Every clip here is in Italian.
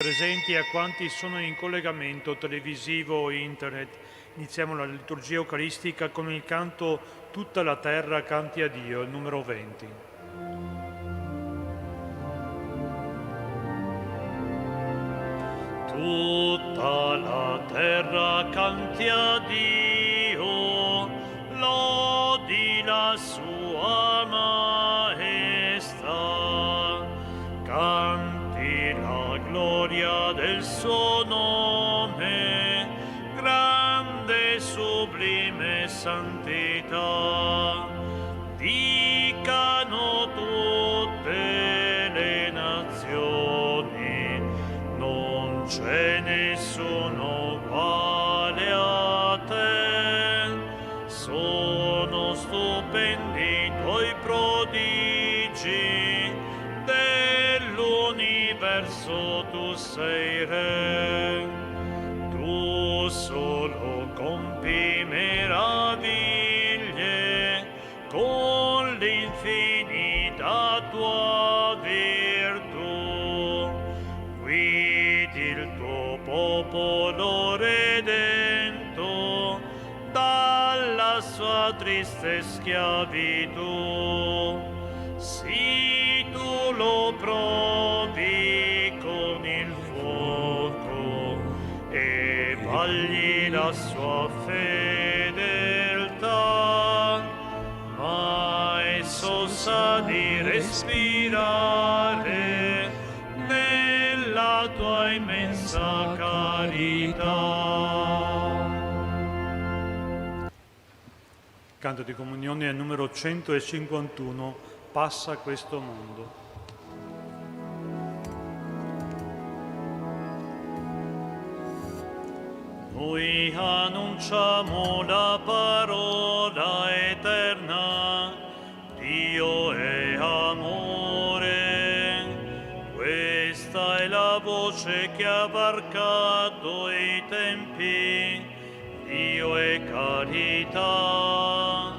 Presenti a quanti sono in collegamento televisivo o internet. Iniziamo la liturgia eucaristica con il canto Tutta la terra canti a Dio, il numero 20. Tutta la terra canti a Dio, lodi la sua maestà, canti la gloria del suo nome, grande e sublime santità. Dicano tutte le nazioni, non c'è nessuno uguale a te. Sono stupendi i tuoi prodigi, dell'universo tu sei re. Tu solo compi meraviglie con l'infinita tua virtù. Guidi il tuo popolo redento dalla sua triste schiavitù. Sì, tu lo provi con il fuoco e vagli la sua fedeltà, ma esso sa di respirare nella tua immensa carità. Canto di comunione al numero 151, passa questo mondo. Noi annunciamo la parola eterna, Dio è amore. Questa è la voce che ha varcato i tempi, Dio è carità.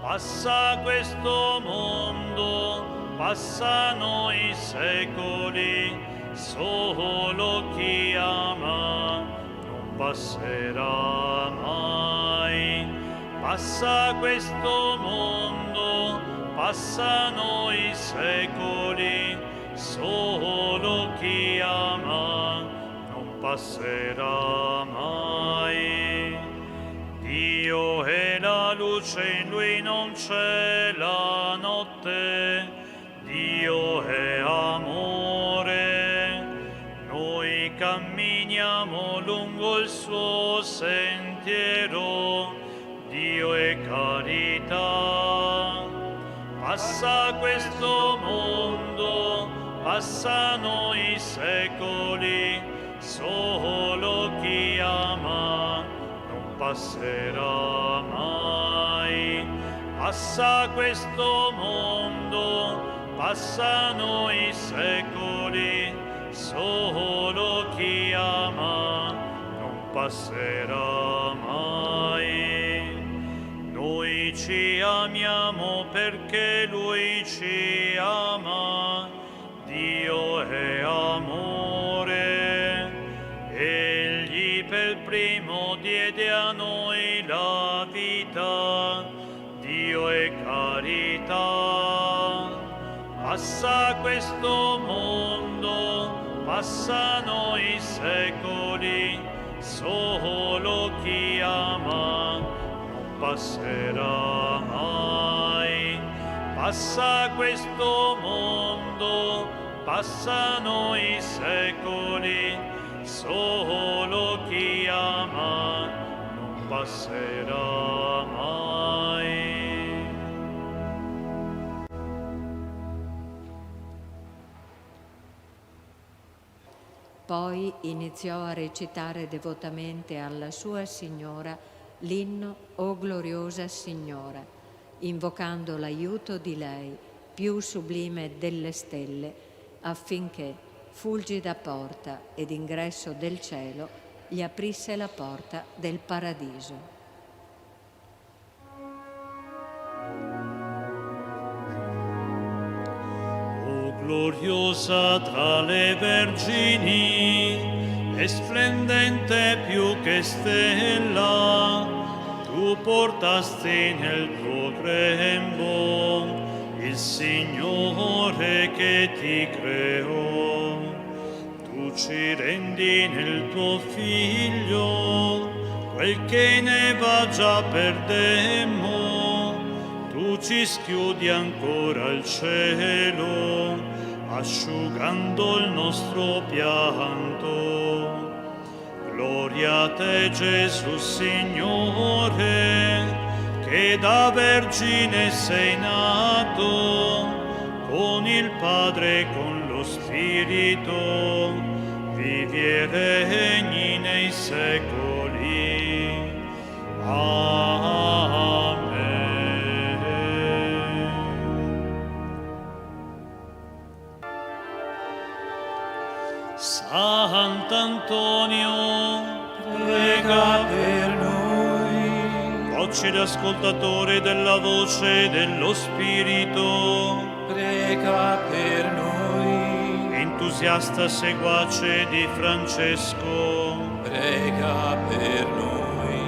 Passa questo mondo, passano i secoli, solo chi ama non passerà mai. Passa questo mondo, passano i secoli, solo chi ama non passerà mai. Dio è la luce, in Lui non c'è la notte. Dio è amore. Noi camminiamo lungo il suo sentiero. Dio è carità. Passa questo mondo, passano i secoli, solo chi ama passerà mai. Passa questo mondo, passano i secoli, solo chi ama non passerà mai. Noi ci amiamo perché Lui ci ama, Dio è amore. Egli per primo diede a noi la vita, Dio è carità. Passa questo mondo, passano i secoli, solo chi ama non passerà mai. Passa questo mondo, passano i secoli, solo chi ama non passerà mai. Poi iniziò a recitare devotamente alla sua Signora l'inno O gloriosa Signora, invocando l'aiuto di lei, più sublime delle stelle, affinché, fulgida porta ed ingresso del cielo, gli aprisse la porta del paradiso. O gloriosa tra le vergini, e splendente più che stella, tu portasti nel tuo grembo il Signore che ti creò. Tu ci rendi nel tuo Figlio quel che ne va già perdemmo. Tu ci schiudi ancora al cielo, asciugando il nostro pianto. Gloria a te, Gesù Signore, che da vergine sei nato, con il Padre e con lo Spirito, vivi e regni nei secoli. Amen. Sant'Antonio, prega per noi. docile ascoltatore della voce dello Spirito, Prega per noi. entusiasta seguace di Francesco, Prega per noi.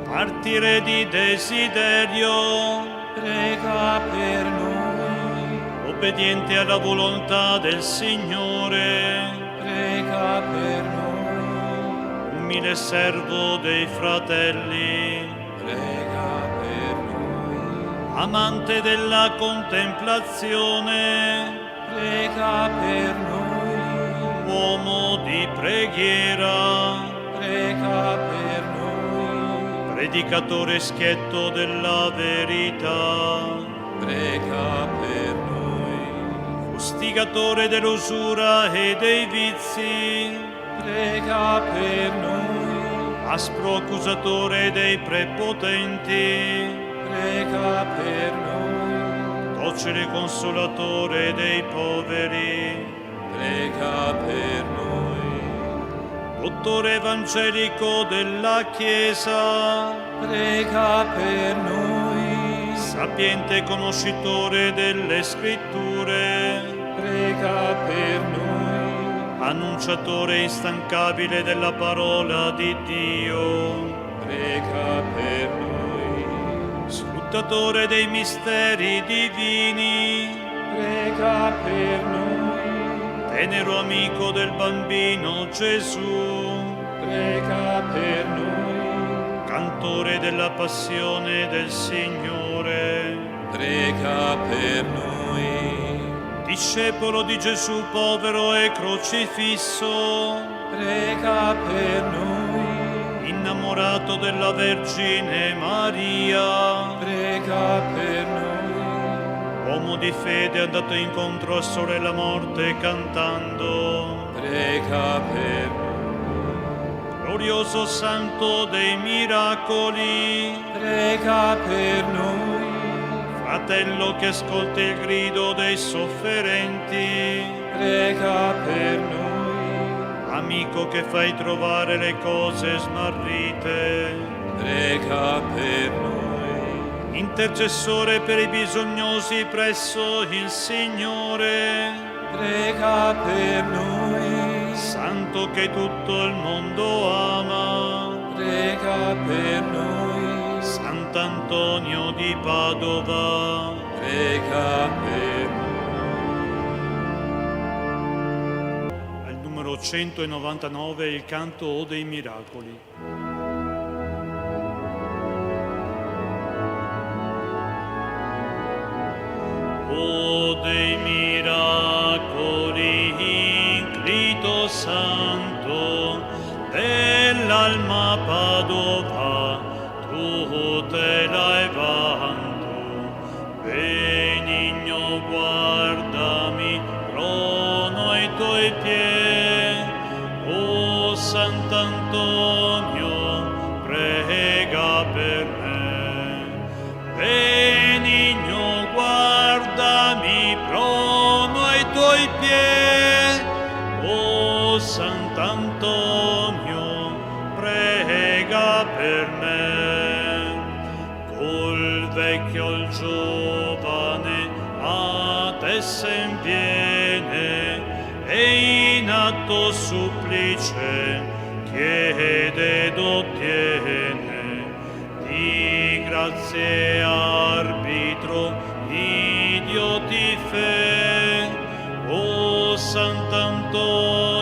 martire di desiderio, Prega per noi. obbediente alla volontà del Signore, Prega per noi. umile servo dei fratelli, Prega per noi. amante della contemplazione, Prega per noi. uomo di preghiera, Prega per noi. predicatore schietto della verità, Prega per noi. fustigatore dell'usura e dei vizi, Prega per noi. aspro accusatore dei prepotenti, Prega per noi. docile consolatore dei poveri, Prega per noi. dottore evangelico della Chiesa, Prega per noi. sapiente conoscitore delle Scritture, Prega per noi. annunciatore instancabile della parola di Dio, Prega per noi. scrutatore dei misteri divini, Prega per noi. tenero amico del bambino Gesù, Prega per noi. cantore della passione del Signore, Prega per noi. discepolo di Gesù povero e crocifisso, Prega per noi. innamorato della Vergine Maria, Prega per noi. uomo di fede andato incontro a sole la morte cantando, Prega per noi. glorioso santo dei miracoli, Prega per noi. fratello che ascolta il grido dei sofferenti, Prega per noi. amico che fai trovare le cose smarrite, Prega per noi. intercessore per i bisognosi presso il Signore, Prega per noi. santo che tutto il mondo ama, Prega per noi. Sant'Antonio di Padova, Prega per al numero 199 il canto O dei miracoli. O dei miracoli, inclito santo dell'alma Padova, tu te l'hai vanto, benigno guardami, prono ai tuoi piedi, o Sant'Antonio, prega per me, benigno guardami, prono ai tuoi piedi, o Sant'Antonio, prega per me. Col vecchio il giovane a te sen viene, beato supplice, chiede ed ottiene, di grazie arbitro, idioti fe, o Sant'Antonio,